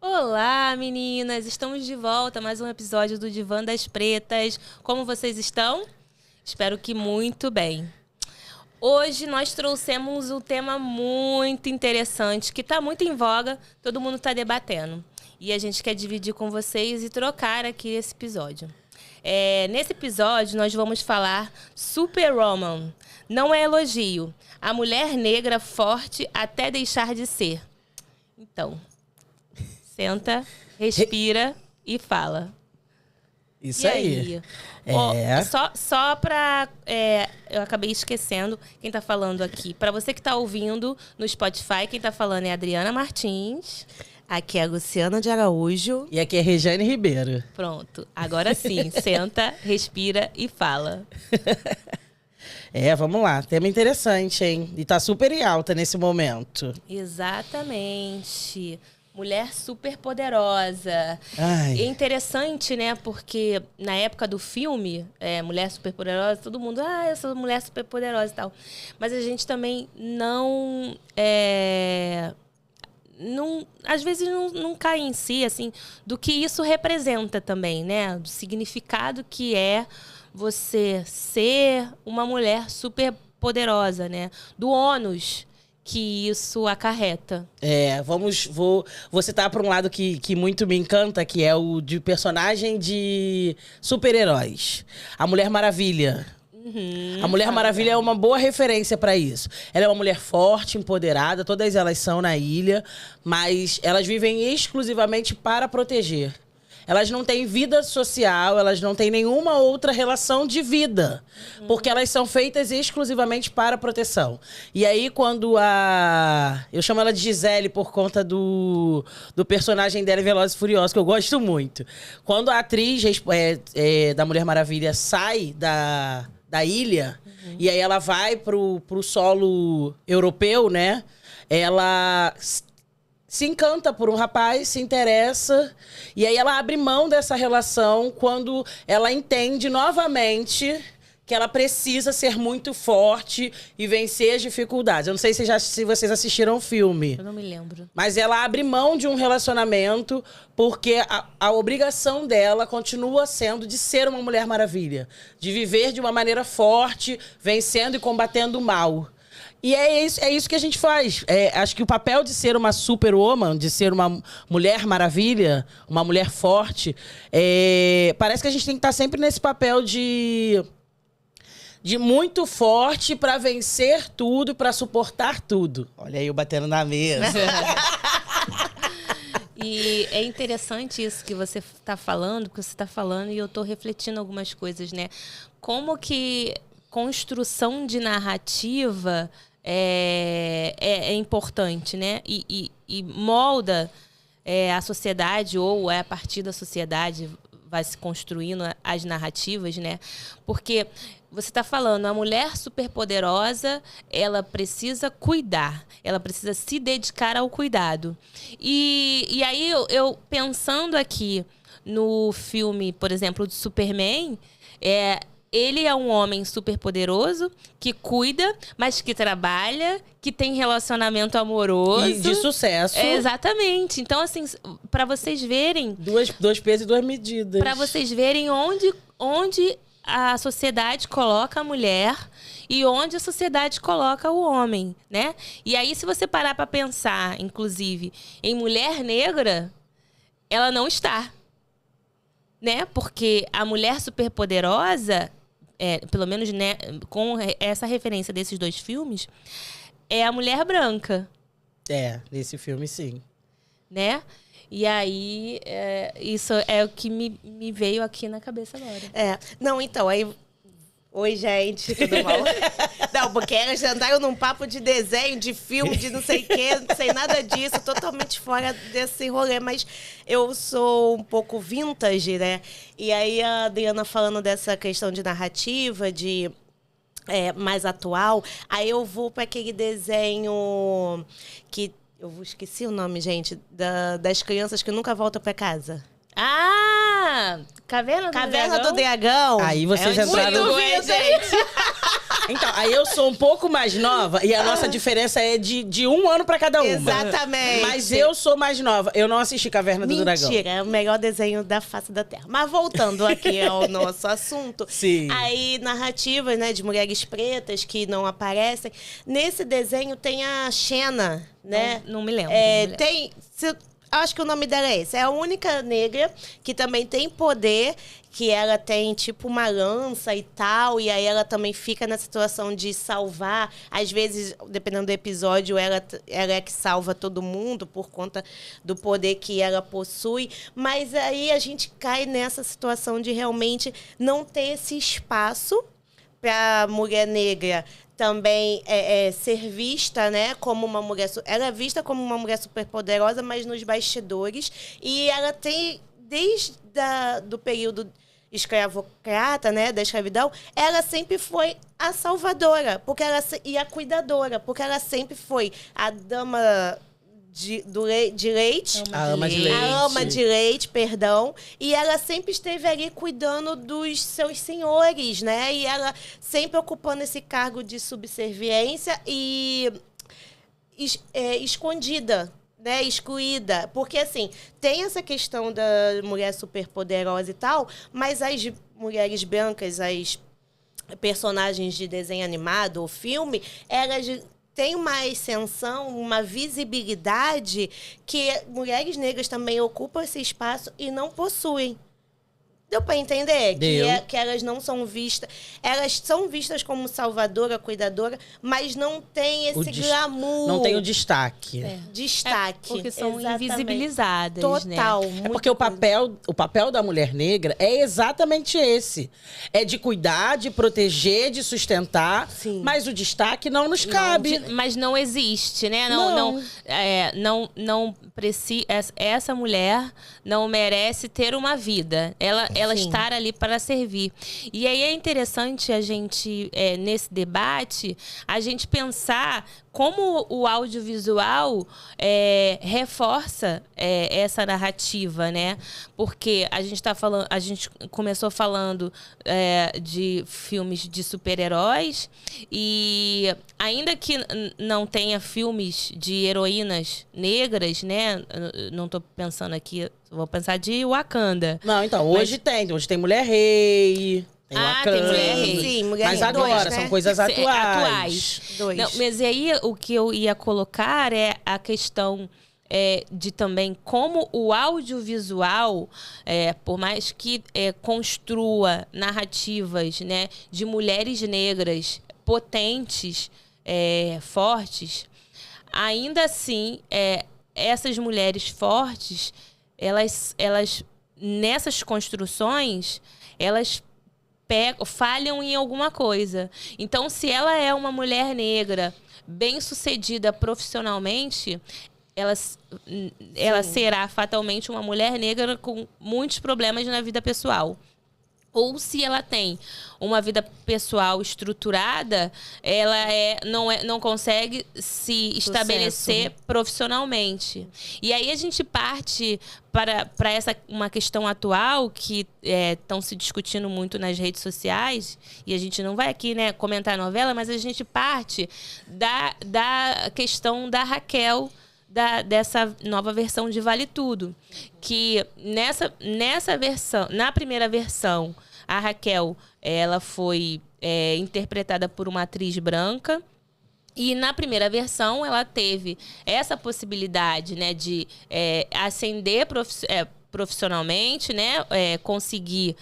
Olá, meninas! Estamos de volta a mais um episódio do Divã das Pretas. Como vocês estão? Espero que muito bem. Hoje nós trouxemos um tema muito interessante, que está muito em voga, todo mundo está debatendo. E a gente quer dividir com vocês e trocar aqui esse episódio. Nesse episódio, nós vamos falar Superwoman. Não é elogio. A mulher negra forte até deixar de ser. Então, senta, respira e fala. Isso aí. Só pra... eu acabei esquecendo quem tá falando aqui. Pra você que tá ouvindo no Spotify, quem tá falando é a Adriana Martins. Aqui é a Luciana de Araújo. E aqui é Regiane Ribeiro. Pronto. Agora sim, senta, respira e fala. Vamos lá. Tema interessante, hein? E tá super em alta nesse momento. Exatamente. Mulher super poderosa. Ai. É interessante, né? Porque na época do filme, Mulher Super Poderosa, todo mundo, eu sou mulher super poderosa e tal. Mas a gente também às vezes não cai em si, assim, do que isso representa também, né? Do significado que é você ser uma mulher super poderosa, né? Do ônus que isso acarreta. Vou citar para um lado que muito me encanta, que é o de personagem de super-heróis. A Mulher Maravilha. A Mulher Maravilha é uma boa referência para isso. Ela é uma mulher forte, empoderada, todas elas são na ilha, mas elas vivem exclusivamente para proteger. Elas não têm vida social, elas não têm nenhuma outra relação de vida, porque elas são feitas exclusivamente para proteção. E aí, quando eu chamo ela de Gisele por conta do personagem dela em Velozes e Furiosos, que eu gosto muito. Quando a atriz da Mulher Maravilha sai da ilha, e aí ela vai pro solo europeu, né? Ela se encanta por um rapaz, se interessa, e aí ela abre mão dessa relação quando ela entende novamente que ela precisa ser muito forte e vencer as dificuldades. Eu não sei se vocês assistiram o filme. Eu não me lembro. Mas ela abre mão de um relacionamento porque a obrigação dela continua sendo de ser uma Mulher Maravilha. De viver de uma maneira forte, vencendo e combatendo o mal. E é isso que a gente faz. Acho que o papel de ser uma superwoman, de ser uma mulher maravilha, uma mulher forte, parece que a gente tem que estar sempre nesse papel de muito forte para vencer tudo, para suportar tudo. Olha aí eu batendo na mesa. E é interessante isso que você está falando, e eu estou refletindo algumas coisas, né? Como que construção de narrativa é importante, né? E molda a sociedade, ou a partir da sociedade vai se construindo as narrativas, né? Porque você está falando, a mulher superpoderosa, ela precisa cuidar, ela precisa se dedicar ao cuidado. E aí, eu pensando aqui no filme, por exemplo, do Superman, ele é um homem superpoderoso que cuida, mas que trabalha, que tem relacionamento amoroso. E de sucesso. Exatamente. Então, assim, para vocês verem... Dois pesos e duas medidas. Para vocês verem onde a sociedade coloca a mulher e onde a sociedade coloca o homem, né? E aí, se você parar para pensar, inclusive, em mulher negra, ela não está, né? Porque a mulher superpoderosa, pelo menos, né, com essa referência desses dois filmes, é a mulher branca. Nesse filme, sim. Né? E aí, isso é o que me veio aqui na cabeça agora. Não, então, aí... Oi, gente, tudo bom? Não, porque elas andaram num papo de desenho, de filme, de não sei o quê, não sei nada disso, totalmente fora desse rolê, mas eu sou um pouco vintage, né? E aí a Adriana falando dessa questão de narrativa, de mais atual, aí eu vou para aquele desenho que... Eu esqueci o nome, gente, das crianças que nunca voltam para casa. Caverna do Dragão. Aí vocês entraram... Muito bem, gente. Então, aí eu sou um pouco mais nova e a nossa diferença é de 1 ano pra cada uma. Exatamente. Mas eu sou mais nova. Eu não assisti Caverna do Dragão. Mentira, é o melhor desenho da face da Terra. Mas voltando aqui ao nosso assunto. Sim. Aí, narrativas, né, de mulheres pretas que não aparecem. Nesse desenho tem a Xena, né? Não me lembro. É, não me lembro. tem... Acho que o nome dela é esse. É a única negra que também tem poder, que ela tem tipo uma lança e tal, e aí ela também fica na situação de salvar. Às vezes, dependendo do episódio, ela é que salva todo mundo por conta do poder que ela possui. Mas aí a gente cai nessa situação de realmente não ter esse espaço para a mulher negra também ser vista, né, como uma mulher... Ela é vista como uma mulher superpoderosa, mas nos bastidores. E ela tem, desde do período escravocrata, né, da escravidão, ela sempre foi a salvadora e a cuidadora, porque ela sempre foi a dama de leite. A ama de leite. A ama de leite, perdão. E ela sempre esteve ali cuidando dos seus senhores, né? E ela sempre ocupando esse cargo de subserviência e escondida, né? Excluída. Porque, assim, tem essa questão da mulher superpoderosa e tal, mas as mulheres brancas, as personagens de desenho animado ou filme, elas... tem uma ascensão, uma visibilidade que mulheres negras também ocupam esse espaço e não possuem. Deu para entender? Que elas não são vistas... Elas são vistas como salvadora, cuidadora, mas não tem esse glamour. Não tem o destaque. Destaque. Porque são Exatamente. Invisibilizadas, Total. né? É porque o papel da mulher negra é exatamente esse. É de cuidar, de proteger, de sustentar. Sim. Mas o destaque não nos cabe. Mas não existe, né? Essa mulher não merece ter uma vida. Ela estar ali para servir. E aí é interessante a gente, nesse debate, a gente pensar como o audiovisual reforça essa narrativa, né? Porque a gente começou falando de filmes de super-heróis e ainda que não tenha filmes de heroínas negras, né? Não estou pensando aqui, vou pensar de Wakanda. Não, então, hoje tem. Hoje tem Mulher Rei... Tem tem Mulher Rei. Sim, Mulher Mas Rei agora, 2, né? são coisas atuais. 2. Não, mas aí o que eu ia colocar é a questão de também como o audiovisual, por mais que construa narrativas, né, de mulheres negras potentes, fortes, ainda assim, essas mulheres fortes, elas nessas construções, elas falham em alguma coisa. Então, se ela é uma mulher negra bem-sucedida profissionalmente, ela será fatalmente uma mulher negra com muitos problemas na vida pessoal. Ou se ela tem uma vida pessoal estruturada, ela não consegue se estabelecer profissionalmente. E aí a gente parte para uma questão atual que estão se discutindo muito nas redes sociais, e a gente não vai aqui, né, comentar a novela, mas a gente parte da questão da Raquel, dessa nova versão de Vale Tudo. Que nessa versão, na primeira versão, a Raquel, ela foi interpretada por uma atriz branca. E na primeira versão, ela teve essa possibilidade, né, de ascender profissionalmente, né, conseguir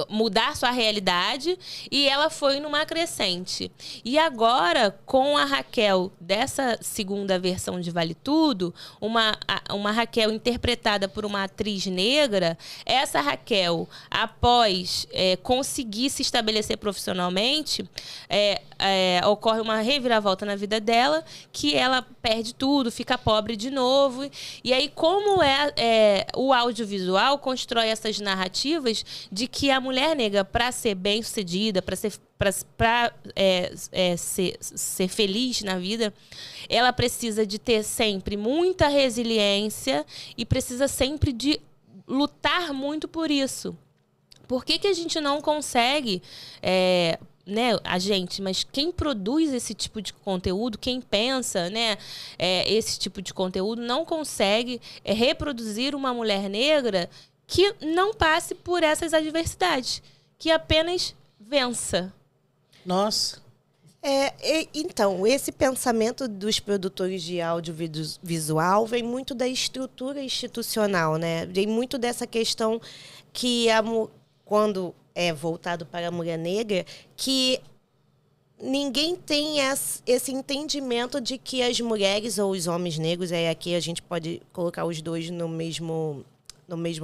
mudar sua realidade, e ela foi numa crescente. E agora, com a Raquel dessa segunda versão de Vale Tudo, uma Raquel interpretada por uma atriz negra, essa Raquel, após conseguir se estabelecer profissionalmente, ocorre uma reviravolta na vida dela, que ela perde tudo, fica pobre de novo. E aí, como o audiovisual constrói essas narrativas de que a mulher negra, para ser bem-sucedida, para ser feliz na vida, ela precisa de ter sempre muita resiliência e precisa sempre de lutar muito por isso. Por que a gente não consegue né, a gente, mas quem produz esse tipo de conteúdo, quem pensa, né, esse tipo de conteúdo, não consegue reproduzir uma mulher negra que não passe por essas adversidades, que apenas vença. Nossa. Então, esse pensamento dos produtores de audiovisual vem muito da estrutura institucional, né? Vem muito dessa questão que, quando é voltado para a mulher negra, que ninguém tem esse entendimento de que as mulheres ou os homens negros, aqui a gente pode colocar os dois no mesmo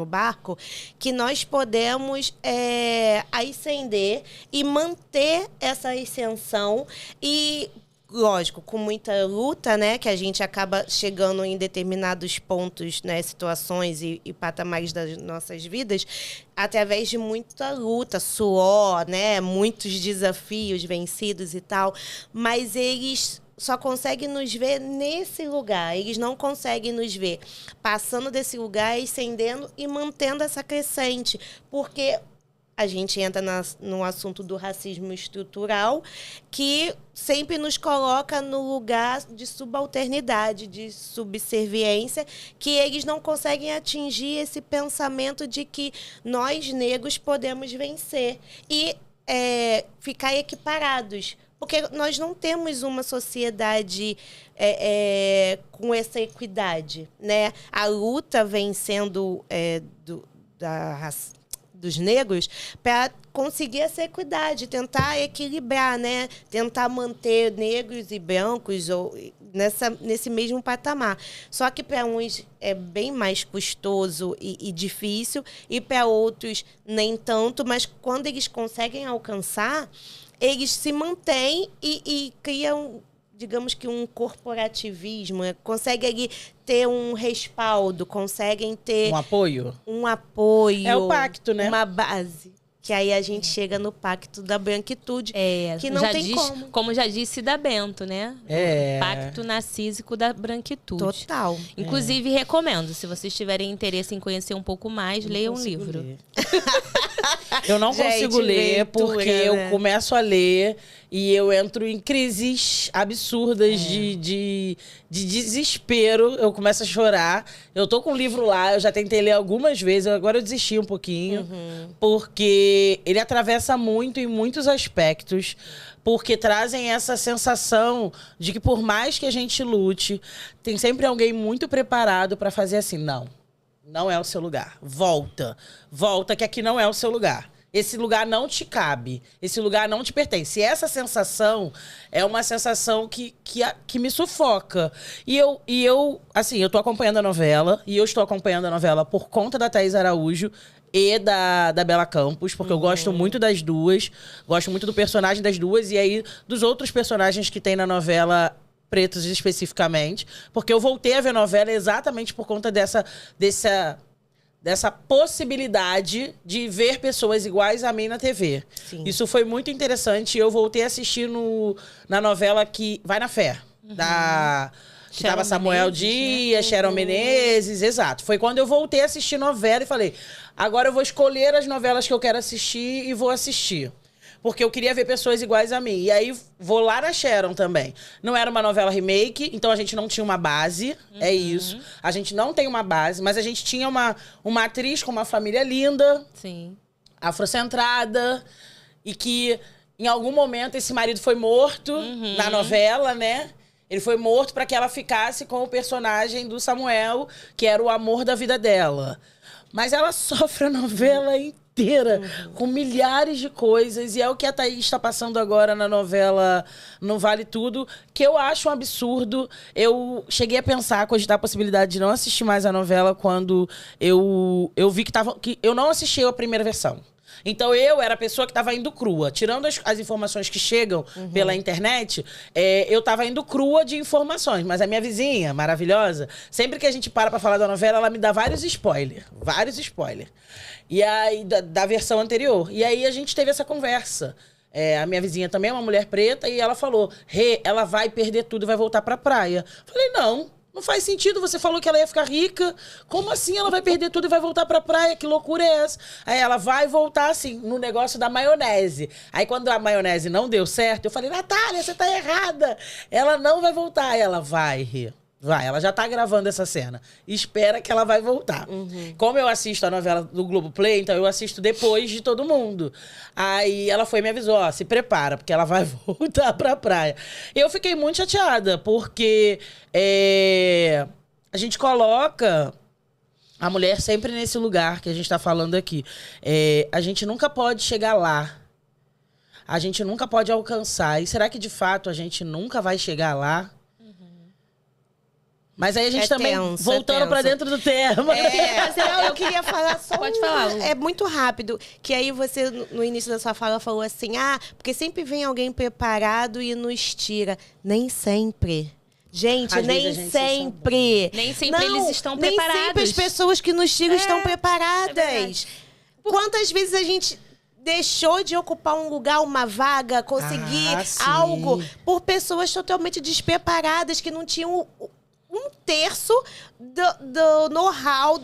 barco, que nós podemos ascender e manter essa ascensão e, lógico, com muita luta, né, que a gente acaba chegando em determinados pontos, né, situações e patamares das nossas vidas, através de muita luta, suor, né, muitos desafios vencidos e tal, mas eles só conseguem nos ver nesse lugar. Eles não conseguem nos ver passando desse lugar, ascendendo e mantendo essa crescente. Porque a gente entra no assunto do racismo estrutural, que sempre nos coloca no lugar de subalternidade, de subserviência, que eles não conseguem atingir esse pensamento de que nós, negros, podemos vencer e ficar equiparados. Porque nós não temos uma sociedade com essa equidade, né? A luta vem sendo dos negros para conseguir essa equidade, tentar equilibrar, né? Tentar manter negros e brancos nesse mesmo patamar. Só que para uns é bem mais custoso e difícil, e para outros nem tanto, mas quando eles conseguem alcançar, eles se mantêm e criam, digamos que um corporativismo, conseguem ali ter um respaldo, conseguem ter... Um apoio? Um apoio. É o pacto, né? Uma base. Que aí a gente chega no pacto da branquitude, que não tem como já disse da Bento, né? O pacto narcísico da branquitude. Total. Inclusive, recomendo, se vocês tiverem interesse em conhecer um pouco mais, leiam um livro. Eu não consigo ler, porque eu começo a ler e eu entro em crises absurdas de desespero. Eu começo a chorar. Eu tô com o livro lá, eu já tentei ler algumas vezes, agora eu desisti um pouquinho. Porque ele atravessa muito em muitos aspectos. Porque trazem essa sensação de que por mais que a gente lute, tem sempre alguém muito preparado para fazer assim, não é o seu lugar. Volta que aqui não é o seu lugar. Esse lugar não te cabe. Esse lugar não te pertence. E essa sensação é uma sensação que me sufoca. E eu, assim, eu tô acompanhando a novela. E eu estou acompanhando a novela por conta da Thaís Araújo e da Bela Campos. Porque eu gosto muito das duas. Gosto muito do personagem das duas. E aí, dos outros personagens que tem na novela, pretos especificamente. Porque eu voltei a ver novela exatamente por conta dessa possibilidade de ver pessoas iguais a mim na TV. Sim. Isso foi muito interessante. Eu voltei a assistir na novela que Vai na Fé, que tava Samuel Dias, Sharon Menezes, exato. Foi quando eu voltei a assistir novela e falei, agora eu vou escolher as novelas que eu quero assistir e vou assistir. Porque eu queria ver pessoas iguais a mim. E aí, vou lá na Sharon também. Não era uma novela remake, então a gente não tinha uma base. É isso. A gente não tem uma base, mas a gente tinha uma atriz com uma família linda. Sim. Afrocentrada. E que, em algum momento, esse marido foi morto na novela, né? Ele foi morto para que ela ficasse com o personagem do Samuel, que era o amor da vida dela. Mas ela sofre a novela inteira. Com milhares de coisas, e é o que a Thaís está passando agora na novela Não Vale Tudo, que eu acho um absurdo. Eu cheguei a pensar, a cogitar a possibilidade de não assistir mais a novela quando eu vi que eu não assisti a primeira versão. Então eu era a pessoa que estava indo crua. Tirando as informações que chegam pela internet, eu estava indo crua de informações. Mas a minha vizinha, maravilhosa, sempre que a gente para falar da novela, ela me dá vários spoilers. E aí, da versão anterior. E aí a gente teve essa conversa. A minha vizinha também é uma mulher preta e ela falou, ela vai perder tudo e vai voltar pra praia. Falei, não. Não faz sentido, você falou que ela ia ficar rica. Como assim ela vai perder tudo e vai voltar pra praia? Que loucura é essa? Aí ela vai voltar, assim, no negócio da maionese. Aí quando a maionese não deu certo, eu falei, Natália, você tá errada. Ela não vai voltar. Aí ela vai, ela já tá gravando essa cena. Espera que ela vai voltar. Como eu assisto a novela do Globoplay, então eu assisto depois de todo mundo. Aí ela foi e me avisou, ó, se prepara, porque ela vai voltar pra praia. Eu fiquei muito chateada, porque a gente coloca a mulher sempre nesse lugar que a gente tá falando aqui. A gente nunca pode chegar lá. A gente nunca pode alcançar. E será que, de fato, a gente nunca vai chegar lá? Mas aí a gente também, tenso, voltando pra dentro do tema. Eu queria falar só Pode falar, Lu. É muito rápido. Que aí você, no início da sua fala, falou assim, porque sempre vem alguém preparado e nos tira. Nem sempre. Gente, Às nem vezes a gente sempre. Nem sempre eles estão preparados. Nem sempre as pessoas que nos tiram estão preparadas. verdade. Quantas vezes a gente deixou de ocupar um lugar, uma vaga, conseguir sim. algo por pessoas totalmente despreparadas, que não tinham um terço do know-how,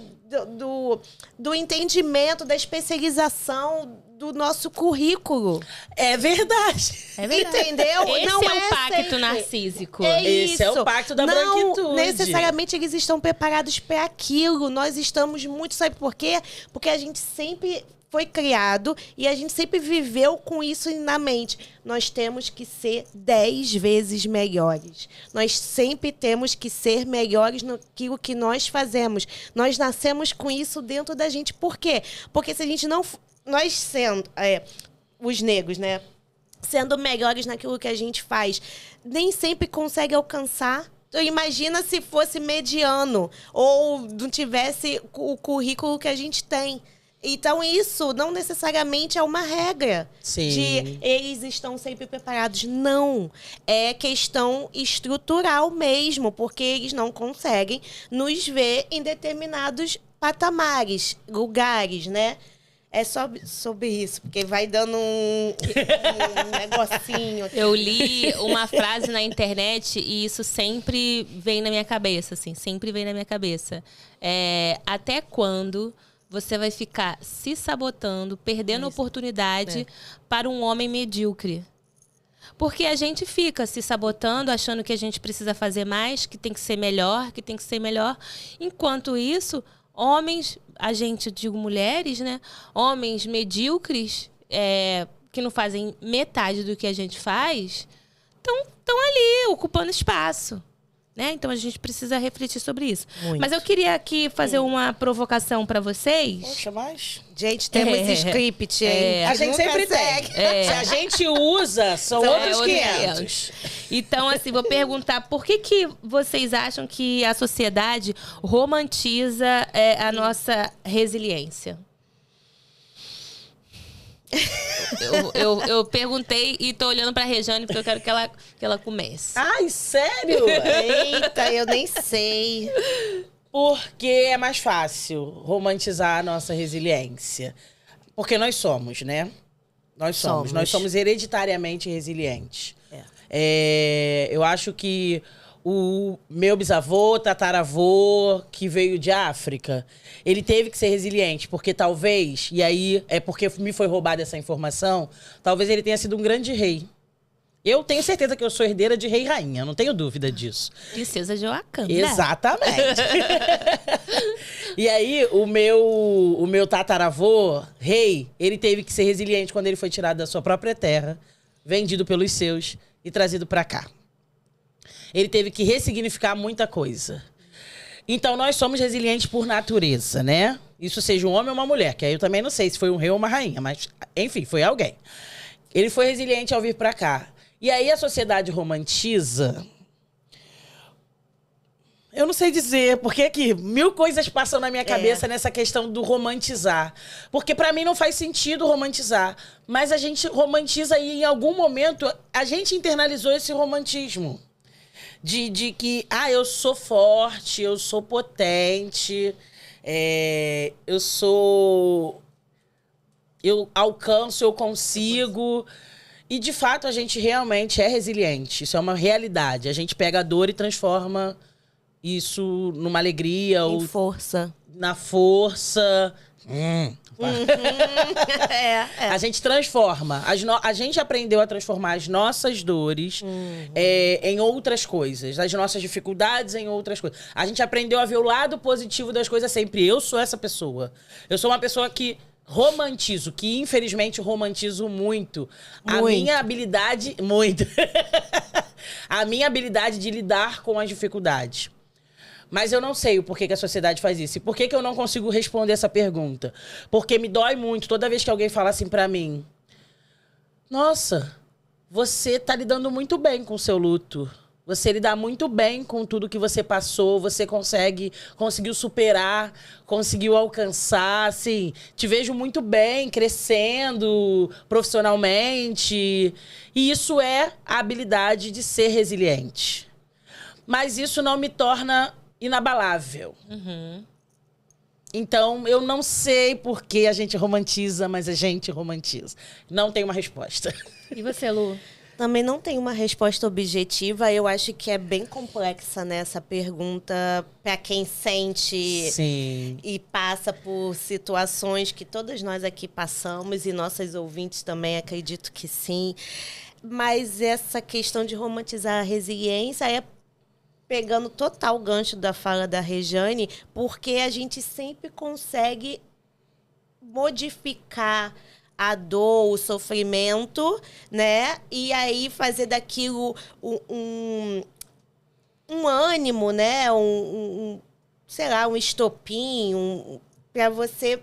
do entendimento, da especialização do nosso currículo. É verdade. É verdade. Entendeu? Esse Não é o pacto sempre. narcísico. Esse é o pacto da branquitude. Não necessariamente eles estão preparados para aquilo. Nós estamos muito... Sabe por quê? Porque a gente sempre foi criado e a gente sempre viveu com isso na mente. Nós temos que ser 10 vezes melhores. Nós sempre temos que ser melhores naquilo que nós fazemos. Nós nascemos com isso dentro da gente. Por quê? Porque se a gente não... Nós sendo... os negros, né? Sendo melhores naquilo que a gente faz, nem sempre consegue alcançar. Então, imagina se fosse mediano ou não tivesse o currículo que a gente tem. Então, isso não necessariamente é uma regra. Sim. De eles estão sempre preparados. Não. É questão estrutural mesmo, porque eles não conseguem nos ver em determinados patamares, lugares, né? É sobre isso, porque vai dando um negocinho. Eu li uma frase na internet e isso sempre vem na minha cabeça, assim, sempre vem na minha cabeça. Até quando você vai ficar se sabotando, perdendo oportunidade para um homem medíocre? Porque a gente fica se sabotando, achando que a gente precisa fazer mais, que tem que ser melhor, que tem que ser melhor. Enquanto isso, homens, digo mulheres, né? Homens medíocres, que não fazem metade do que a gente faz, estão ali, ocupando espaço. Né? Então, a gente precisa refletir sobre isso. Muito. Mas eu queria aqui fazer uma provocação para vocês. Poxa, mas... Gente, temos script, hein? A gente sempre tem. Se a gente usa, são outros 500. Então, assim, vou perguntar por que vocês acham que a sociedade romantiza a nossa resiliência? Eu perguntei e tô olhando pra Rejane porque eu quero que ela comece. Ai, sério? Eita, eu nem sei. Porque é mais fácil romantizar a nossa resiliência. Porque nós somos, né? Nós somos hereditariamente resilientes. Eu acho que o meu bisavô, tataravô, que veio de África, ele teve que ser resiliente, porque talvez, e aí é porque me foi roubada essa informação, talvez ele tenha sido um grande rei. Eu tenho certeza que eu sou herdeira de rei e rainha, não tenho dúvida disso. Princesa de Wakanda. Exatamente. E aí, o meu tataravô, rei, ele teve que ser resiliente quando ele foi tirado da sua própria terra, vendido pelos seus e trazido pra cá. Ele teve que ressignificar muita coisa. Então, nós somos resilientes por natureza, né? Isso seja um homem ou uma mulher, que aí eu também não sei se foi um rei ou uma rainha, mas, enfim, foi alguém. Ele foi resiliente ao vir pra cá. E aí, a sociedade romantiza... Eu não sei dizer, porque aqui 1000 coisas passam na minha cabeça nessa questão do romantizar. Porque pra mim não faz sentido romantizar. Mas a gente romantiza e em algum momento a gente internalizou esse romantismo. De que, eu sou forte, eu sou potente, eu alcanço, eu consigo. E, de fato, a gente realmente é resiliente. Isso é uma realidade. A gente pega a dor e transforma isso numa alegria ou força. na força. A gente transforma. A gente aprendeu a transformar as nossas dores em outras coisas. As nossas dificuldades em outras coisas. A gente aprendeu a ver o lado positivo das coisas sempre. Eu sou essa pessoa. Eu sou uma pessoa que romantizo, que infelizmente romantizo muito. A minha habilidade... Muito. A minha habilidade de lidar com as dificuldades. Mas eu não sei o porquê que a sociedade faz isso. E por que que eu não consigo responder essa pergunta? Porque me dói muito toda vez que alguém fala assim pra mim: nossa, você tá lidando muito bem com o seu luto. Você lida muito bem com tudo que você passou. Você conseguiu superar, conseguiu alcançar. Assim, te vejo muito bem, crescendo profissionalmente. E isso é a habilidade de ser resiliente. Mas isso não me torna inabalável. Então, eu não sei por que a gente romantiza, mas a gente romantiza. Não tem uma resposta. E você, Lu? Também não tem uma resposta objetiva. Eu acho que é bem complexa, né, essa pergunta para quem sente e passa por situações que todas nós aqui passamos e nossas ouvintes também, acredito que sim. Mas essa questão de romantizar a resiliência é pegando total gancho da fala da Rejane, porque a gente sempre consegue modificar a dor, o sofrimento, né? E aí fazer daquilo um ânimo, né? Sei lá, um estopim, para você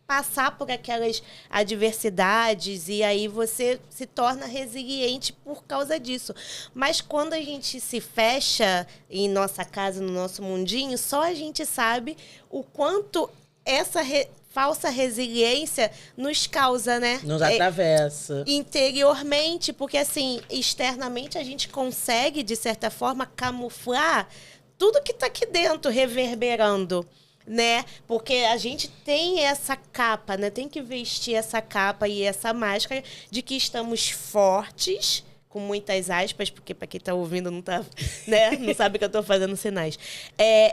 passar por aquelas adversidades e aí você se torna resiliente por causa disso. Mas quando a gente se fecha em nossa casa, no nosso mundinho, só a gente sabe o quanto essa falsa resiliência nos causa, né? Nos atravessa. Interiormente, porque assim, externamente a gente consegue, de certa forma, camuflar tudo que está aqui dentro, reverberando, né? Porque a gente tem essa capa, né? Tem que vestir essa capa e essa máscara de que estamos fortes, com muitas aspas, porque para quem está ouvindo não tá, né? Não sabe que eu estou fazendo sinais.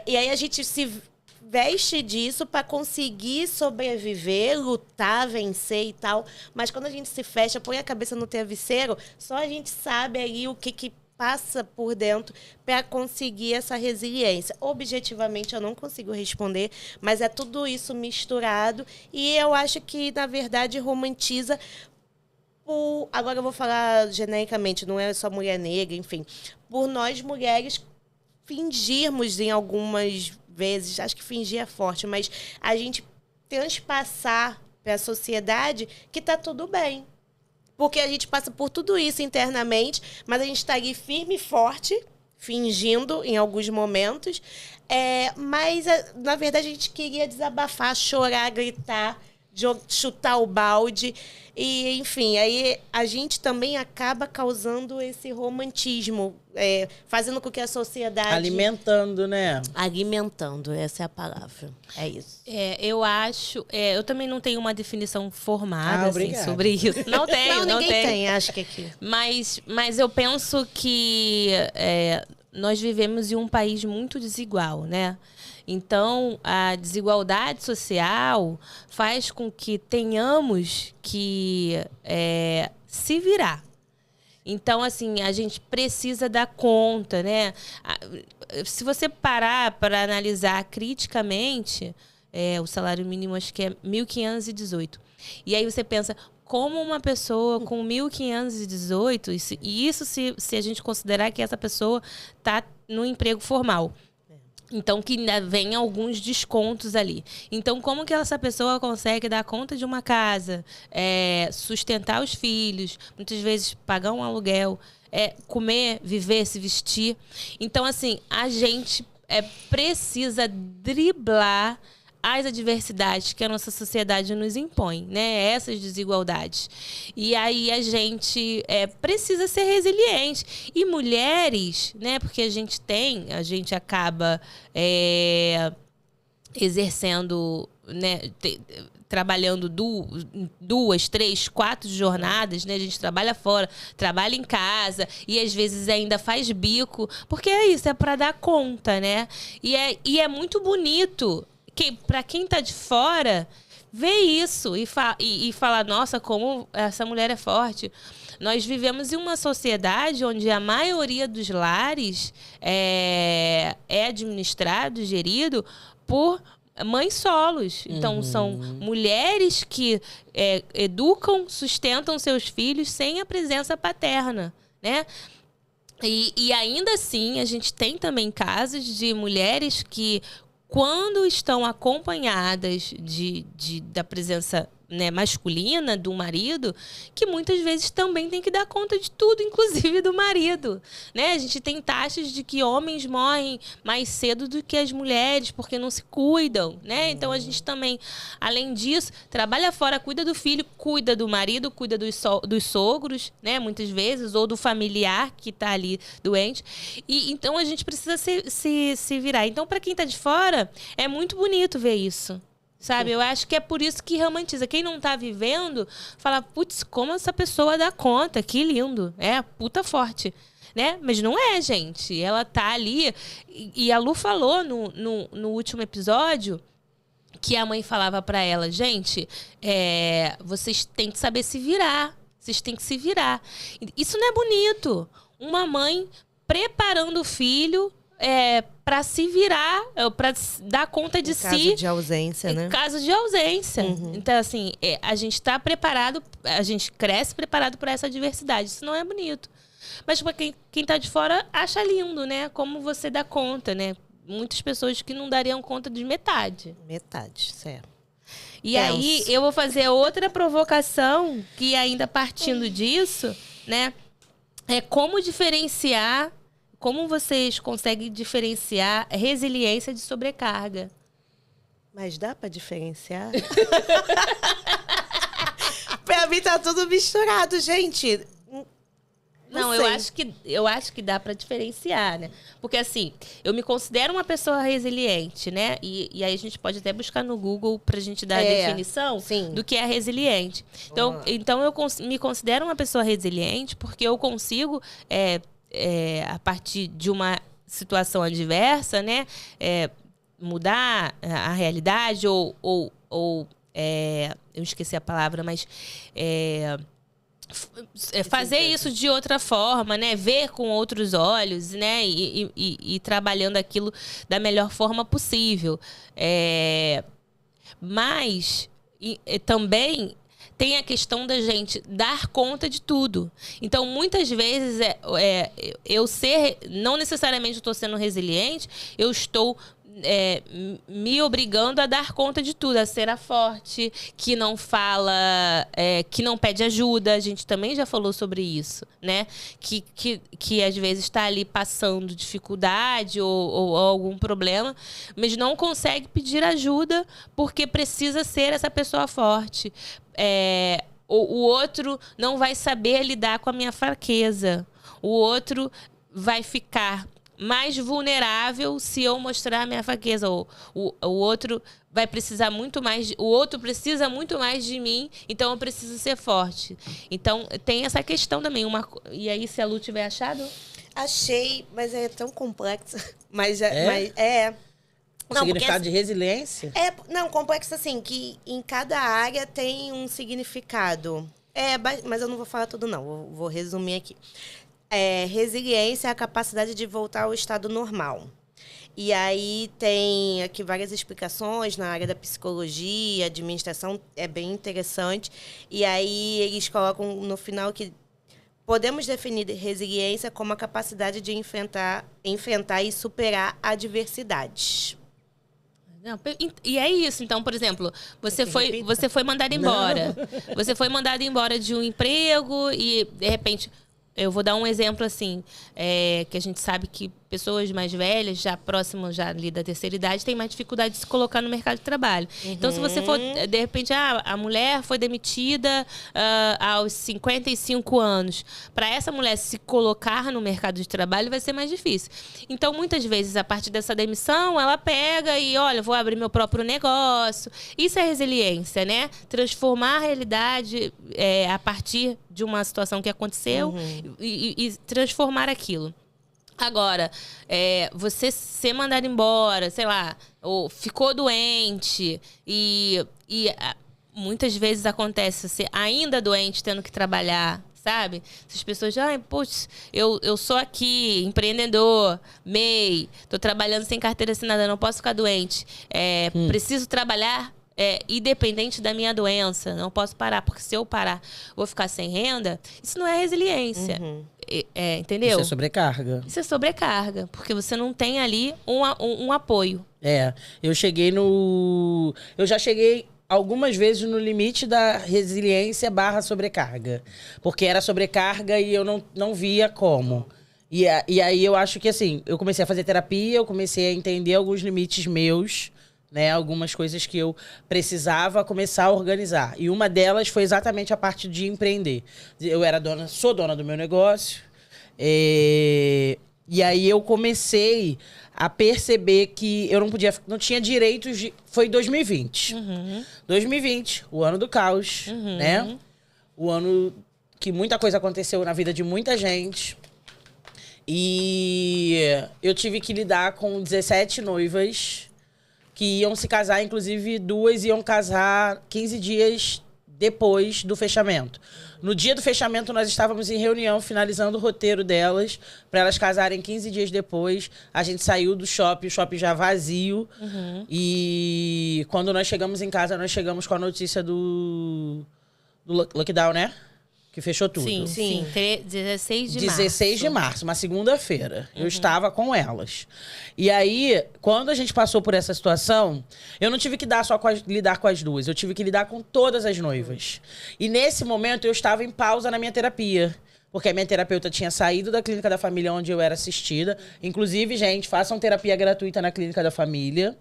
E aí a gente se veste disso para conseguir sobreviver, lutar, vencer e tal. Mas quando a gente se fecha, põe a cabeça no travesseiro, só a gente sabe ali o que passa por dentro para conseguir essa resiliência. Objetivamente, eu não consigo responder, mas é tudo isso misturado. E eu acho que, na verdade, romantiza... Agora eu vou falar genericamente, não é só mulher negra, enfim. Por nós, mulheres, fingirmos em algumas vezes, acho que fingir é forte, mas a gente transpassar para a sociedade que tá tudo bem. Porque a gente passa por tudo isso internamente, mas a gente está ali firme e forte, fingindo em alguns momentos. Mas, na verdade, a gente queria desabafar, chorar, gritar, chutar o balde. E, enfim, aí a gente também acaba causando esse romantismo, fazendo com que a sociedade... Alimentando, né? Alimentando, essa é a palavra. É isso. Eu acho... eu também não tenho uma definição formada assim, obrigada. sobre isso. Não tenho, não ninguém tem, acho que aqui. Mas eu penso que nós vivemos em um país muito desigual, né? Então, a desigualdade social faz com que tenhamos que se virar. Então, assim, a gente precisa dar conta, né? Se você parar para analisar criticamente, o salário mínimo acho que é 1.518. E aí você pensa, como uma pessoa com 1.518, e isso se a gente considerar que essa pessoa está no emprego formal. Então, que ainda vem alguns descontos ali. Então, como que essa pessoa consegue dar conta de uma casa, sustentar os filhos, muitas vezes pagar um aluguel, comer, viver, se vestir? Então, assim, a gente precisa driblar as adversidades que a nossa sociedade nos impõe, né? Essas desigualdades. E aí a gente precisa ser resiliente. E mulheres, né? Porque a gente acaba exercendo, né? trabalhando 2, 3, 4 jornadas, né? A gente trabalha fora, trabalha em casa e às vezes ainda faz bico, porque é isso, é para dar conta, né? E é muito bonito que para quem tá de fora ver isso e falar, nossa, como essa mulher é forte. Nós vivemos em uma sociedade onde a maioria dos lares é administrado, gerido por mães solos. Então, são mulheres que educam, sustentam seus filhos sem a presença paterna, né? E ainda assim, a gente tem também casos de mulheres que, quando estão acompanhadas da presença, né, masculina do marido, que muitas vezes também tem que dar conta de tudo, inclusive do marido, né? A gente tem taxas de que homens morrem mais cedo do que as mulheres porque não se cuidam, né? Então a gente também, além disso, trabalha fora, cuida do filho, cuida do marido, cuida dos sogros, né? Muitas vezes, ou do familiar que está ali doente. E então a gente precisa se virar. Então, para quem está de fora, é muito bonito ver isso. Sabe? Eu acho que é por isso que romantiza. Quem não tá vivendo, fala, putz, como essa pessoa dá conta, que lindo. É, puta forte. Né? Mas não é, gente. Ela tá ali. E a Lu falou no último episódio que a mãe falava pra ela, gente, vocês têm que saber se virar. Vocês têm que se virar. Isso não é bonito. Uma mãe preparando o filho para se virar, para dar conta de si. Em caso de ausência, né? Em caso de ausência. Então, assim, a gente está preparado, a gente cresce preparado para essa diversidade. Isso não é bonito. Mas para quem está de fora, acha lindo, né? Como você dá conta, né? Muitas pessoas que não dariam conta de metade. Metade, certo. E aí, eu vou fazer outra provocação, que ainda partindo disso, né? É como diferenciar. Como vocês conseguem diferenciar resiliência de sobrecarga? Mas dá para diferenciar? Pra mim tá tudo misturado, gente. Não, eu acho que dá para diferenciar, né? Porque assim, eu me considero uma pessoa resiliente, né? E aí a gente pode até buscar no Google pra gente dar a definição do que é resiliente. Então eu me considero uma pessoa resiliente porque eu consigo a partir de uma situação adversa, né, mudar a realidade ou eu esqueci a palavra, mas fazer isso de outra forma, né, ver com outros olhos, né, e trabalhando aquilo da melhor forma possível. Mas também tem a questão da gente dar conta de tudo. Então, muitas vezes, não necessariamente estou sendo resiliente, eu estou me obrigando a dar conta de tudo, a ser a forte, que não fala, que não pede ajuda. A gente também já falou sobre isso, né? Que às vezes está ali passando dificuldade ou algum problema, mas não consegue pedir ajuda porque precisa ser essa pessoa forte. O outro não vai saber lidar com a minha fraqueza. O outro vai ficar mais vulnerável se eu mostrar a minha fraqueza. O outro vai precisar muito mais. O outro precisa muito mais de mim, então eu preciso ser forte. Então tem essa questão também. E aí, se a Lu tiver achado? Achei, mas é tão complexo. O significado de resiliência? Complexo assim, que em cada área tem um significado. Mas eu não vou falar tudo, não. Vou resumir aqui. Resiliência é a capacidade de voltar ao estado normal. E aí tem aqui várias explicações na área da psicologia, administração, é bem interessante. E aí eles colocam no final que podemos definir resiliência como a capacidade de enfrentar e superar adversidades. Não, e é isso. Então, por exemplo, você foi mandado embora. Você foi mandado embora de um emprego e, de repente, eu vou dar um exemplo assim, que a gente sabe que pessoas mais velhas, já próximo já ali da terceira idade, têm mais dificuldade de se colocar no mercado de trabalho. Então, se você for, de repente, a mulher foi demitida aos 55 anos. Para essa mulher se colocar no mercado de trabalho vai ser mais difícil. Então, muitas vezes, a partir dessa demissão, ela pega e, olha, vou abrir meu próprio negócio. Isso é resiliência, né? Transformar a realidade a partir de uma situação que aconteceu e transformar aquilo. Agora, você ser mandado embora, sei lá, ou ficou doente e muitas vezes acontece você ainda doente, tendo que trabalhar, sabe? Essas pessoas, poxa, eu sou aqui, empreendedor, MEI, tô trabalhando sem carteira assinada, não posso ficar doente. Preciso trabalhar independente da minha doença, não posso parar, porque se eu parar, vou ficar sem renda. Isso não é resiliência. Entendeu? Isso é sobrecarga. Isso é sobrecarga, porque você não tem ali um apoio. Eu já cheguei algumas vezes no limite da resiliência / sobrecarga. Porque era sobrecarga e eu não via como. E aí eu acho que assim, eu comecei a fazer terapia, eu comecei a entender alguns limites meus, né, algumas coisas que eu precisava começar a organizar. E uma delas foi exatamente a parte de empreender. Eu sou dona do meu negócio. E aí eu comecei a perceber que eu não tinha direitos de... Foi 2020. 2020, o ano do caos, né? O ano que muita coisa aconteceu na vida de muita gente. E eu tive que lidar com 17 noivas que iam se casar, inclusive 2 iam casar 15 dias depois do fechamento. No dia do fechamento, nós estávamos em reunião, finalizando o roteiro delas, para elas casarem 15 dias depois. A gente saiu do shopping, o shopping já vazio. E quando nós chegamos em casa, nós chegamos com a notícia do lockdown, né? Que fechou tudo. Sim. 16 de março. 16 de março, uma segunda-feira. Eu estava com elas. E aí, quando a gente passou por essa situação, eu não tive que lidar com as duas. Eu tive que lidar com todas as noivas. E nesse momento, eu estava em pausa na minha terapia. Porque a minha terapeuta tinha saído da Clínica da Família, onde eu era assistida. Inclusive, gente, façam terapia gratuita na Clínica da Família.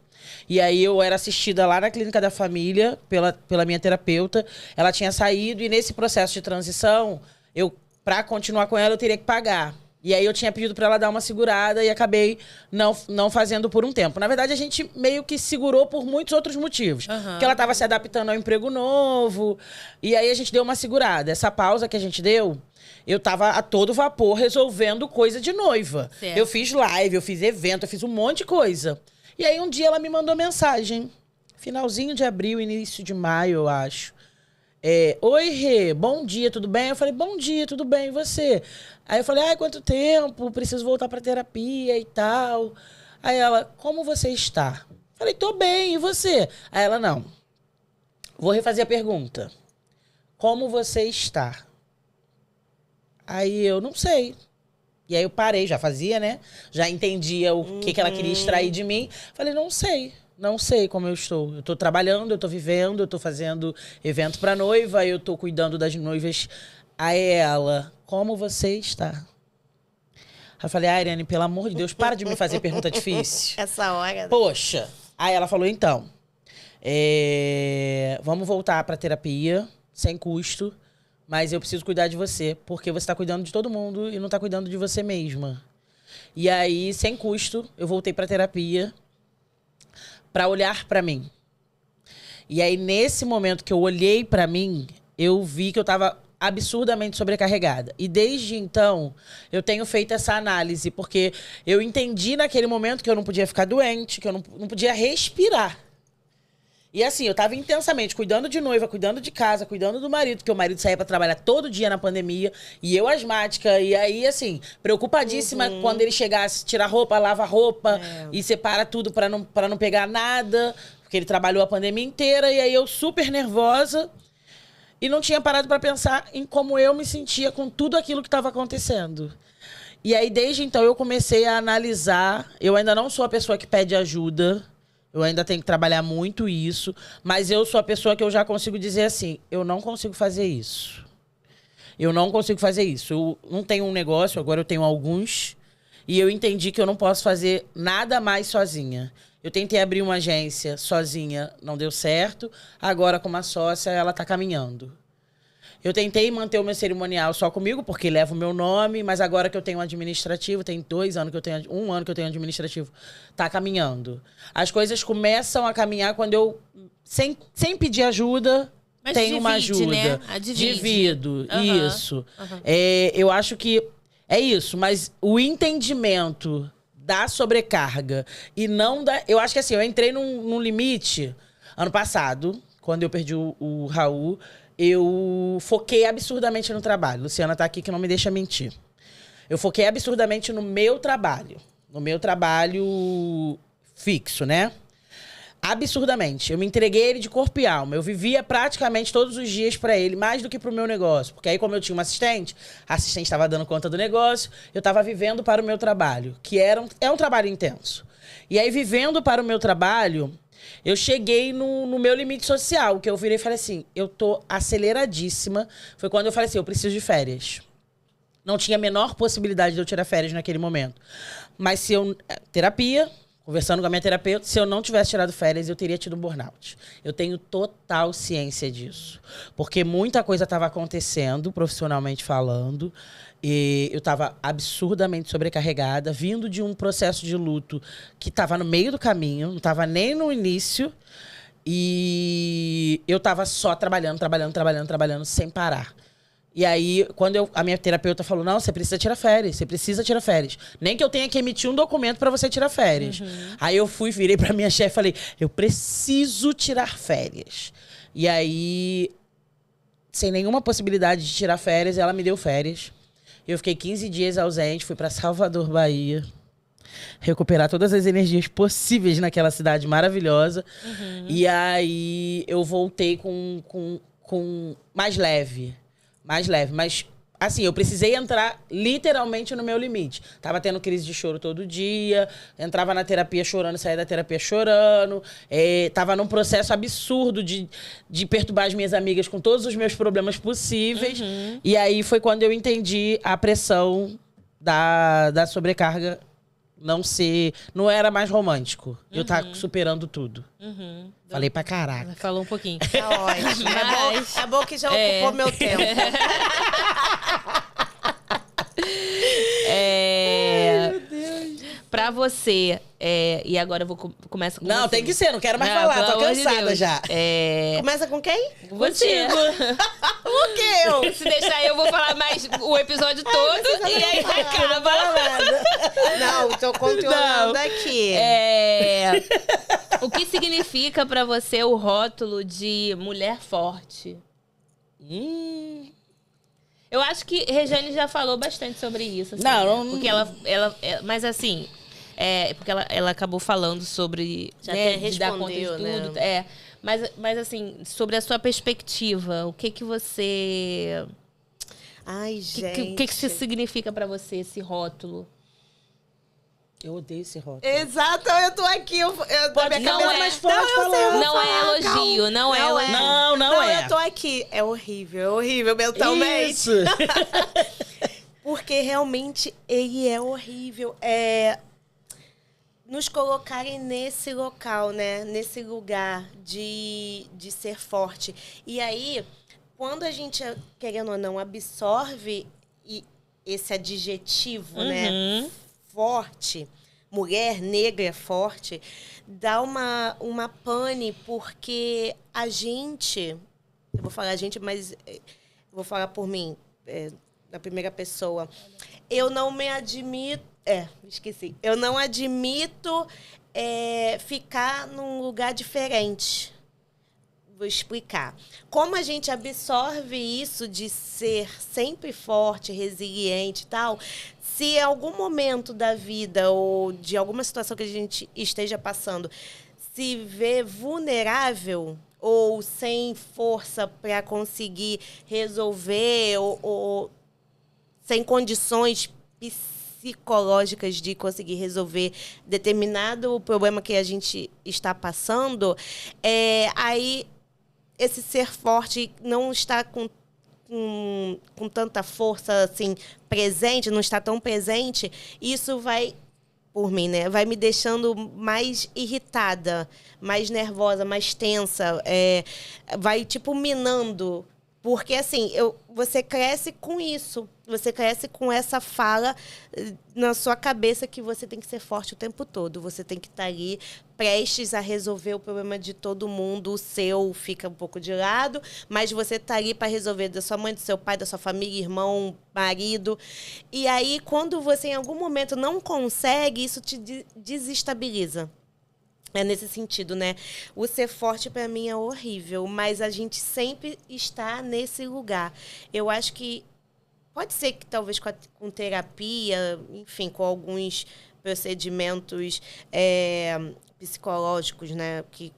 E aí eu era assistida lá na Clínica da Família pela minha terapeuta. Ela tinha saído e nesse processo de transição, pra continuar com ela, eu teria que pagar. E aí eu tinha pedido pra ela dar uma segurada e acabei não fazendo por um tempo. Na verdade, a gente meio que segurou por muitos outros motivos. Porque ela estava se adaptando ao emprego novo. E aí a gente deu uma segurada. Essa pausa que a gente deu, eu tava a todo vapor resolvendo coisa de noiva. Certo. Eu fiz live, eu fiz evento, eu fiz um monte de coisa. E aí um dia ela me mandou mensagem. Finalzinho de abril, início de maio, eu acho. Oi, Rê, bom dia, tudo bem? Eu falei, bom dia, tudo bem, e você? Aí eu falei, quanto tempo? Preciso voltar pra terapia e tal. Aí ela, como você está? Eu falei, tô bem, e você? Aí ela, não. Vou refazer a pergunta. Como você está? Aí eu, não sei. E aí eu parei, já fazia, né? Já entendia o que ela queria extrair de mim. Falei, não sei. Não sei como eu estou. Eu tô trabalhando, eu tô vivendo, eu tô fazendo evento pra noiva, eu tô cuidando das noivas. Aí ela, como você está? Aí eu falei, Ariane, pelo amor de Deus, para de me fazer pergunta difícil. Essa hora. Poxa. Aí ela falou, então, vamos voltar pra terapia, sem custo. Mas eu preciso cuidar de você, porque você tá cuidando de todo mundo e não tá cuidando de você mesma. E aí, sem custo, eu voltei pra terapia pra olhar pra mim. E aí, nesse momento que eu olhei pra mim, eu vi que eu tava absurdamente sobrecarregada. E desde então, eu tenho feito essa análise, porque eu entendi naquele momento que eu não podia ficar doente, que eu não podia respirar. E assim, eu tava intensamente cuidando de noiva, cuidando de casa, cuidando do marido, porque o marido saía pra trabalhar todo dia na pandemia, e eu asmática, e aí assim, preocupadíssima quando ele chegasse, tira roupa, lava roupa, e separa tudo pra não pegar nada, porque ele trabalhou a pandemia inteira, e aí eu super nervosa, e não tinha parado pra pensar em como eu me sentia com tudo aquilo que tava acontecendo. E aí, desde então, eu comecei a analisar, eu ainda não sou a pessoa que pede ajuda, eu ainda tenho que trabalhar muito isso, mas eu sou a pessoa que eu já consigo dizer assim, eu não consigo fazer isso. Eu não consigo fazer isso. Eu não tenho um negócio, agora eu tenho alguns. E eu entendi que eu não posso fazer nada mais sozinha. Eu tentei abrir uma agência sozinha, não deu certo. Agora, com uma sócia, ela tá caminhando. Eu tentei manter o meu cerimonial só comigo, porque leva o meu nome, mas agora que eu tenho um administrativo, tem 2 anos que eu tenho, 1 ano que eu tenho administrativo, tá caminhando. As coisas começam a caminhar quando eu, sem pedir ajuda, Mas tenho uma divide, ajuda. né? Divide. Divido, isso. Uhum. Eu acho que é isso, mas o entendimento da sobrecarga e não da... Eu acho que assim, eu entrei num limite ano passado, quando eu perdi o Raul, eu foquei absurdamente no trabalho. Luciana tá aqui que não me deixa mentir. Eu foquei absurdamente no meu trabalho. No meu trabalho fixo, né? Absurdamente. Eu me entreguei ele de corpo e alma. Eu vivia praticamente todos os dias pra ele, mais do que pro meu negócio. Porque aí, como eu tinha uma assistente, a assistente estava dando conta do negócio, eu estava vivendo para o meu trabalho, que é um trabalho intenso. E aí, vivendo para o meu trabalho, eu cheguei no meu limite social, que eu virei e falei assim, eu tô aceleradíssima. Foi quando eu falei assim, eu preciso de férias. Não tinha a menor possibilidade de eu tirar férias naquele momento. Mas se eu... Terapia... Conversando com a minha terapeuta, se eu não tivesse tirado férias, eu teria tido um burnout. Eu tenho total ciência disso. Porque muita coisa estava acontecendo, profissionalmente falando. E eu estava absurdamente sobrecarregada, vindo de um processo de luto que estava no meio do caminho, não estava nem no início. E eu estava só trabalhando, sem parar. E aí, quando a minha terapeuta falou, não, você precisa tirar férias, você precisa tirar férias. Nem que eu tenha que emitir um documento para você tirar férias. Aí eu virei pra minha chefe e falei, eu preciso tirar férias. E aí, sem nenhuma possibilidade de tirar férias, ela me deu férias. Eu fiquei 15 dias ausente, fui para Salvador, Bahia. Recuperar todas as energias possíveis naquela cidade maravilhosa. E aí, eu voltei com mais leve. Mais leve, mas assim, eu precisei entrar literalmente no meu limite. Tava tendo crise de choro todo dia, entrava na terapia chorando, saía da terapia chorando, tava num processo absurdo de perturbar as minhas amigas com todos os meus problemas possíveis. E aí foi quando eu entendi a pressão da sobrecarga não era mais romântico. Eu tava superando tudo. Falei pra caraca. Falou um pouquinho. Tá ótimo. É bom que já ocupou meu tempo. Meu Deus. Pra você, e agora eu vou começar com Não, você. tem que ser, não quero mais falar, tô cansada já. Começa com quem? Você. O quê? Se deixar eu vou falar mais o episódio todo e aí acaba. Não, tô controlando aqui. O que significa pra você o rótulo de mulher forte? Eu acho que Regiane já falou bastante sobre isso. Assim, não. Porque mas assim, porque ela acabou falando sobre Já de dar conta de tudo. né? Mas assim, sobre a sua perspectiva, o que você... Ai, gente. O que significa pra você esse rótulo? Eu odeio esse rótulo. Exato, eu tô aqui. Pode falar mais forte falando. Não é elogio, não é elogio. Não é. Eu tô aqui. É horrível mentalmente. Isso. Porque realmente ele é horrível. Nos colocarem nesse local, né? Nesse lugar de ser forte. E aí, quando a gente, querendo ou não, absorve esse adjetivo, né? Forte, mulher negra forte, dá uma pane, porque a gente, eu vou falar a gente, mas vou falar por mim, na primeira pessoa, eu não me admito, esqueci, eu não admito ficar num lugar diferente. Vou explicar. Como a gente absorve isso de ser sempre forte, resiliente e tal, se em algum momento da vida ou de alguma situação que a gente esteja passando, se vê vulnerável ou sem força para conseguir resolver ou sem condições psicológicas de conseguir resolver determinado problema que a gente está passando, aí esse ser forte não está com tanta força, assim, presente, não está tão presente, isso vai, por mim, né? Vai me deixando mais irritada, mais nervosa, mais tensa. Vai, tipo, minando. Porque, assim, você cresce com isso. Você cresce com essa fala na sua cabeça que você tem que ser forte o tempo todo. Você tem que estar ali prestes a resolver o problema de todo mundo. O seu fica um pouco de lado, mas você está ali para resolver da sua mãe, do seu pai, da sua família, irmão, marido. E aí, quando você em algum momento não consegue, isso te desestabiliza. É nesse sentido, né? O ser forte, para mim, é horrível, mas a gente sempre está nesse lugar. Eu acho que pode ser que talvez com terapia, enfim, com alguns procedimentos psicológicos, né, que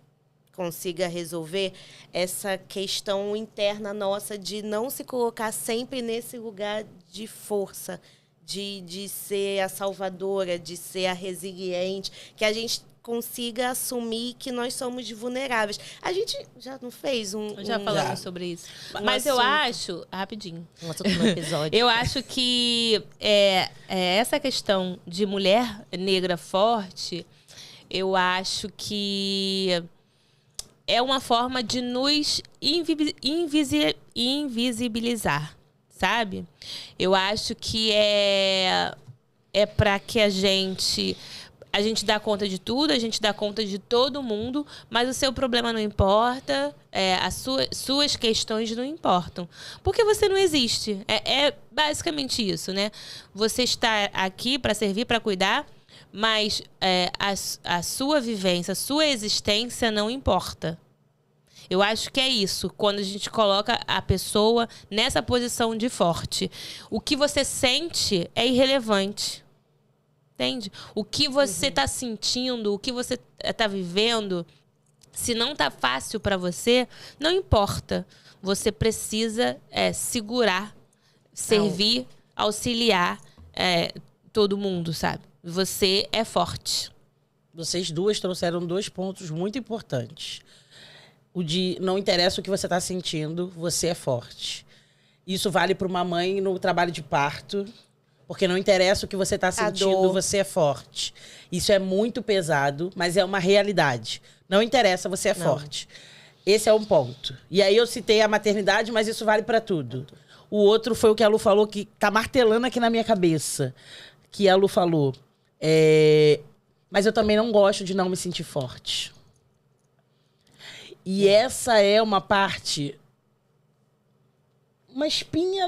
consiga resolver essa questão interna nossa de não se colocar sempre nesse lugar de força, de ser a salvadora, de ser a resiliente, que a gente consiga assumir que nós somos vulneráveis. A gente já não fez Já falamos sobre isso. Mas eu acho... Rapidinho. Um assunto no episódio. Eu acho que essa questão de mulher negra forte, eu acho que é uma forma de nos invisibilizar, sabe? Eu acho que é para que a gente dá conta de tudo, a gente dá conta de todo mundo, mas o seu problema não importa, as suas questões não importam. Porque você não existe. É basicamente isso, né? Você está aqui para servir, para cuidar, mas a sua vivência, a sua existência não importa. Eu acho que é isso, quando a gente coloca a pessoa nessa posição de forte. O que você sente é irrelevante. Entende? O que você está sentindo, o que você está vivendo, se não está fácil para você, não importa. Você precisa segurar, servir, auxiliar todo mundo, sabe? Você é forte. Vocês duas trouxeram 2 pontos muito importantes. O de não interessa o que você está sentindo, você é forte. Isso vale para uma mãe no trabalho de parto. Porque não interessa o que você está sentindo, você é forte. Isso é muito pesado, mas é uma realidade. Não interessa, você é forte. Esse é um ponto. E aí eu citei a maternidade, mas isso vale para tudo. O outro foi o que a Lu falou, que tá martelando aqui na minha cabeça. Que a Lu falou. Mas eu também não gosto de não me sentir forte. E essa é uma parte... Uma espinha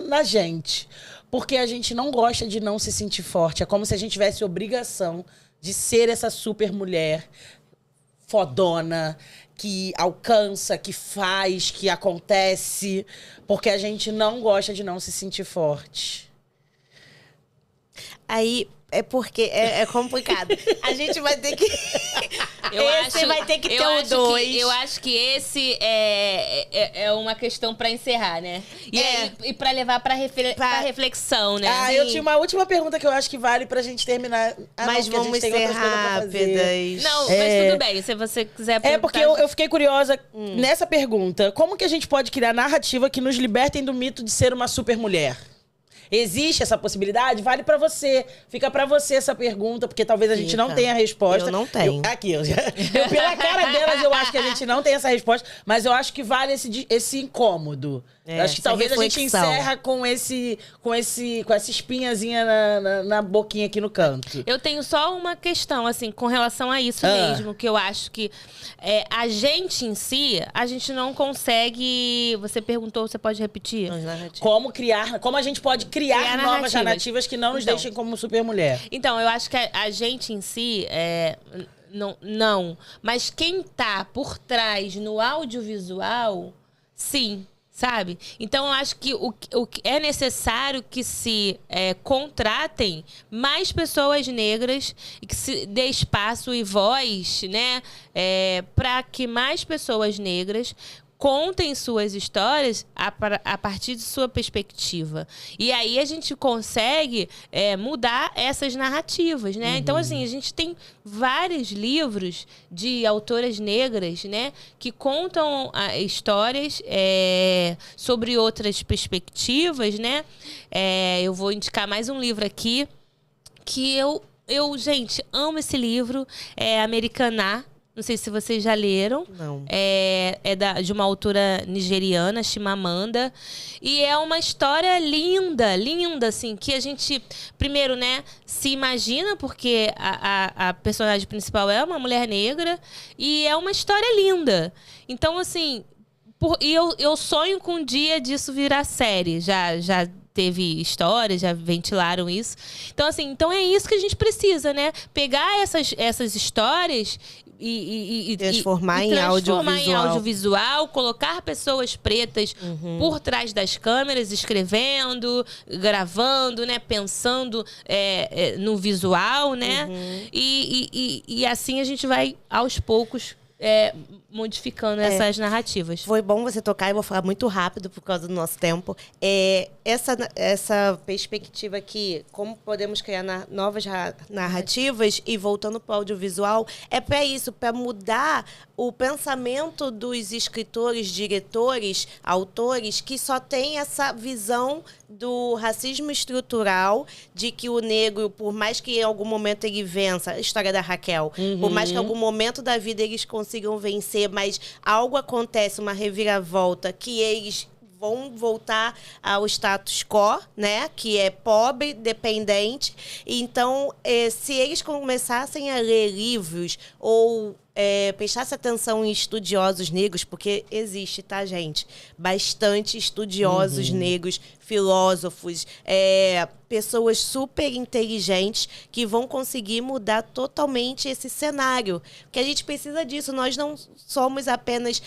na gente. Porque a gente não gosta de não se sentir forte. É como se a gente tivesse obrigação de ser essa super mulher fodona, que alcança, que faz, que acontece. Porque a gente não gosta de não se sentir forte. Aí é porque é complicado. A gente vai ter que... vai ter que ter o 2. Eu acho que esse é uma questão pra encerrar, né? E pra levar pra reflexão, né? Eu tinha uma última pergunta que eu acho que vale pra gente terminar. Mas não, vamos ser rápidas. Não, mas tudo bem. Se você quiser perguntar... porque eu fiquei curiosa nessa pergunta. Como que a gente pode criar narrativa que nos libertem do mito de ser uma super mulher? Existe essa possibilidade? Vale pra você. Fica pra você essa pergunta, porque talvez a gente não tenha a resposta. Eu não tenho. Eu pela cara delas, eu acho que a gente não tem essa resposta, mas eu acho que vale esse incômodo. Eu acho que talvez reflexão. A gente encerra com essa espinhazinha na boquinha aqui no canto. Eu tenho só uma questão, assim, com relação a isso mesmo, que eu acho que a gente em si, a gente não consegue... Você perguntou, você pode repetir? Como a gente pode criar novas narrativas que não nos deixem como super mulher. Então, eu acho que a gente em si, não. Mas quem tá por trás no audiovisual, sim. Sabe? Então, eu acho que o que é necessário que se contratem mais pessoas negras e que se dê espaço e voz, né? Para que mais pessoas negras contem suas histórias a partir de sua perspectiva. E aí a gente consegue mudar essas narrativas, né? Então, assim, a gente tem vários livros de autoras negras, né? Que contam histórias sobre outras perspectivas, né? Eu vou indicar mais um livro aqui que gente, amo esse livro. É Americaná. Não sei se vocês já leram. Não. De uma autora nigeriana, Chimamanda. E é uma história linda, linda, assim, que a gente, primeiro, né, se imagina, porque a personagem principal é uma mulher negra, e é uma história linda. Então, assim, eu sonho com um dia disso virar série. Já teve histórias, já ventilaram isso. Então, assim, é isso que a gente precisa, né? Pegar essas histórias e transformar em audiovisual, colocar pessoas pretas por trás das câmeras, escrevendo, gravando, né, pensando no visual, né? E assim a gente vai aos poucos modificando essas narrativas. Foi bom você tocar, eu vou falar muito rápido por causa do nosso tempo. Essa perspectiva aqui, como podemos criar novas narrativas, e voltando para o audiovisual, é para isso, para mudar o pensamento dos escritores, diretores, autores, que só tem essa visão do racismo estrutural, de que o negro, por mais que em algum momento ele vença, a história da Raquel, por mais que em algum momento da vida eles consigam vencer, mas algo acontece, uma reviravolta, que eles vão voltar ao status quo, né? Que é pobre, dependente. Então, se eles começassem a ler livros ou prestasse atenção em estudiosos negros, porque existe, tá, gente? Bastante estudiosos negros, filósofos, pessoas super inteligentes que vão conseguir mudar totalmente esse cenário. Porque a gente precisa disso. Nós não somos apenas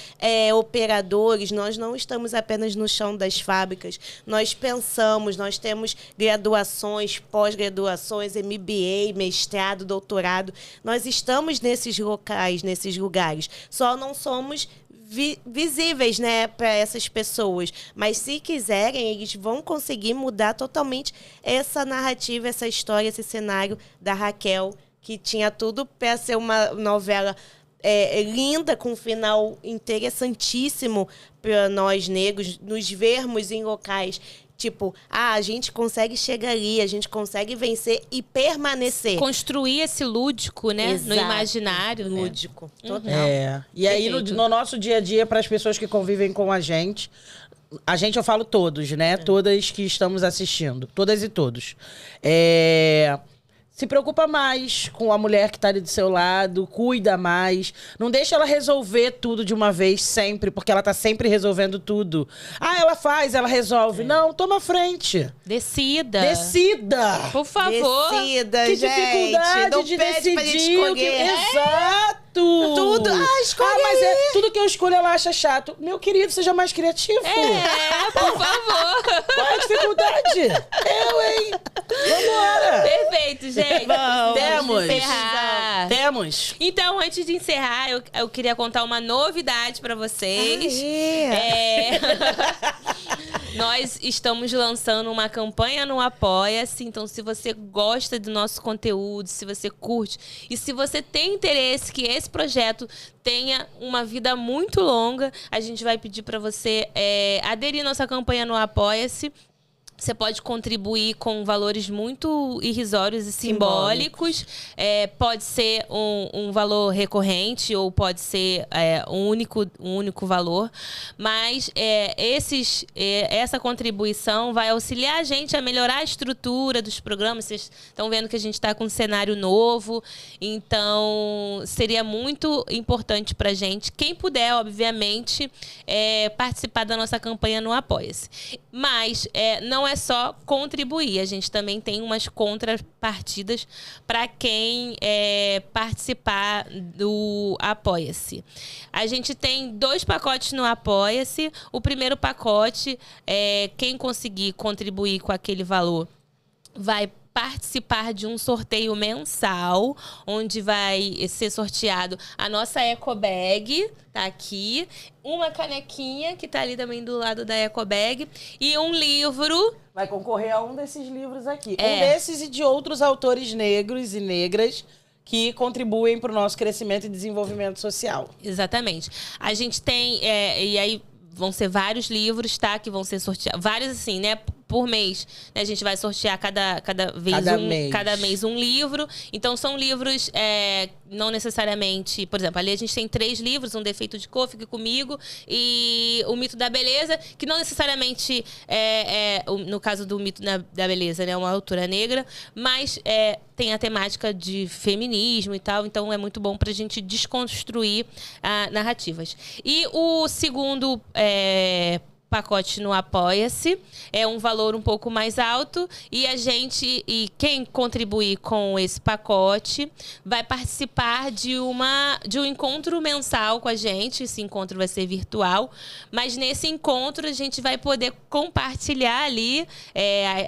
operadores, nós não estamos apenas no chão das fábricas. Nós pensamos, nós temos graduações, pós-graduações, MBA, mestrado, doutorado. Nós estamos nesses locais, nesses lugares. Só não somos visíveis, né, para essas pessoas. Mas se quiserem, eles vão conseguir mudar totalmente essa narrativa, essa história, esse cenário da Raquel, que tinha tudo para ser uma novela linda, com um final interessantíssimo para nós negros, nos vermos em locais. Tipo, a gente consegue chegar ali, a gente consegue vencer e permanecer. Construir esse lúdico, né? Exato. No imaginário. Lúdico, né? total. E aí, no nosso dia a dia, para as pessoas que convivem com a gente, eu falo todos, né? Todas que estamos assistindo. Todas e todos. Se preocupa mais com a mulher que tá ali do seu lado, cuida mais. Não deixa ela resolver tudo de uma vez, sempre, porque ela tá sempre resolvendo tudo. Ela faz, ela resolve. Não, toma frente. Decida. Por favor. Decida, que gente. Dificuldade Não de pede decidir pra gente escolher. Exato. Tudo. Escolhe mas tudo que eu escolho ela acha chato. Meu querido, seja mais criativo. Por favor. Qual é a dificuldade? Hein? Vambora. Perfeito, gente. Temos. Encerrar. Temos. Então, antes de encerrar, eu queria contar uma novidade pra vocês. Nós estamos lançando uma campanha no Apoia-se. Então, se você gosta do nosso conteúdo, se você curte e se você tem interesse que esse projeto tenha uma vida muito longa, a gente vai pedir para você aderir nossa campanha no Apoia-se. Você pode contribuir com valores muito irrisórios e simbólicos. Pode ser um valor recorrente ou pode ser um único valor. Mas essa contribuição vai auxiliar a gente a melhorar a estrutura dos programas. Vocês estão vendo que a gente está com um cenário novo. Então, seria muito importante para a gente, quem puder, obviamente, participar da nossa campanha no Apoia-se. Mas não é só contribuir, a gente também tem umas contrapartidas para quem participar do Apoia-se. A gente tem 2 pacotes no Apoia-se. O primeiro pacote, quem conseguir contribuir com aquele valor vai participar de um sorteio mensal, onde vai ser sorteado a nossa Eco Bag, tá aqui, uma canequinha, que tá ali também do lado da Eco Bag, e um livro. Vai concorrer a um desses livros aqui. Um desses e de outros autores negros e negras que contribuem para o nosso crescimento e desenvolvimento social. Exatamente. A gente tem, e aí vão ser vários livros, tá? Que vão ser sorteados. Vários, assim, né? Por mês, né? A gente vai sortear cada mês um livro. Então, são livros, não necessariamente... Por exemplo, ali a gente tem 3 livros, Um Defeito de Cor, Fique Comigo, e O Mito da Beleza, que não necessariamente no caso do Mito da Beleza, né? Uma autora negra, mas tem a temática de feminismo e tal, então é muito bom pra gente desconstruir narrativas. E o segundo pacote no Apoia-se é um valor um pouco mais alto, e quem contribuir com esse pacote vai participar de um encontro mensal com a gente. Esse encontro vai ser virtual, mas nesse encontro a gente vai poder compartilhar ali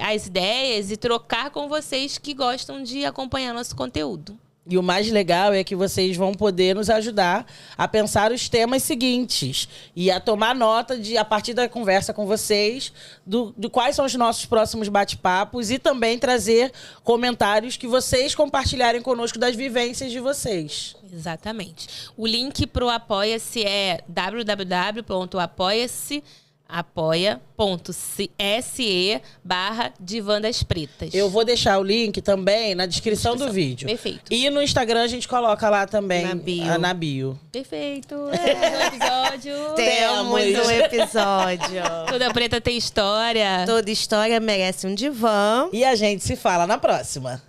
as ideias e trocar com vocês que gostam de acompanhar nosso conteúdo. E o mais legal é que vocês vão poder nos ajudar a pensar os temas seguintes e a tomar nota a partir da conversa com vocês, de quais são os nossos próximos bate-papos, e também trazer comentários que vocês compartilharem conosco das vivências de vocês. Exatamente. O link para o Apoia-se é apoia.se/Divã das Pretas. Eu vou deixar o link também na descrição do vídeo. Perfeito. E no Instagram a gente coloca lá também Na bio. Perfeito. Um episódio. Temos um episódio. Toda preta tem história. Toda história merece um divã. E a gente se fala na próxima.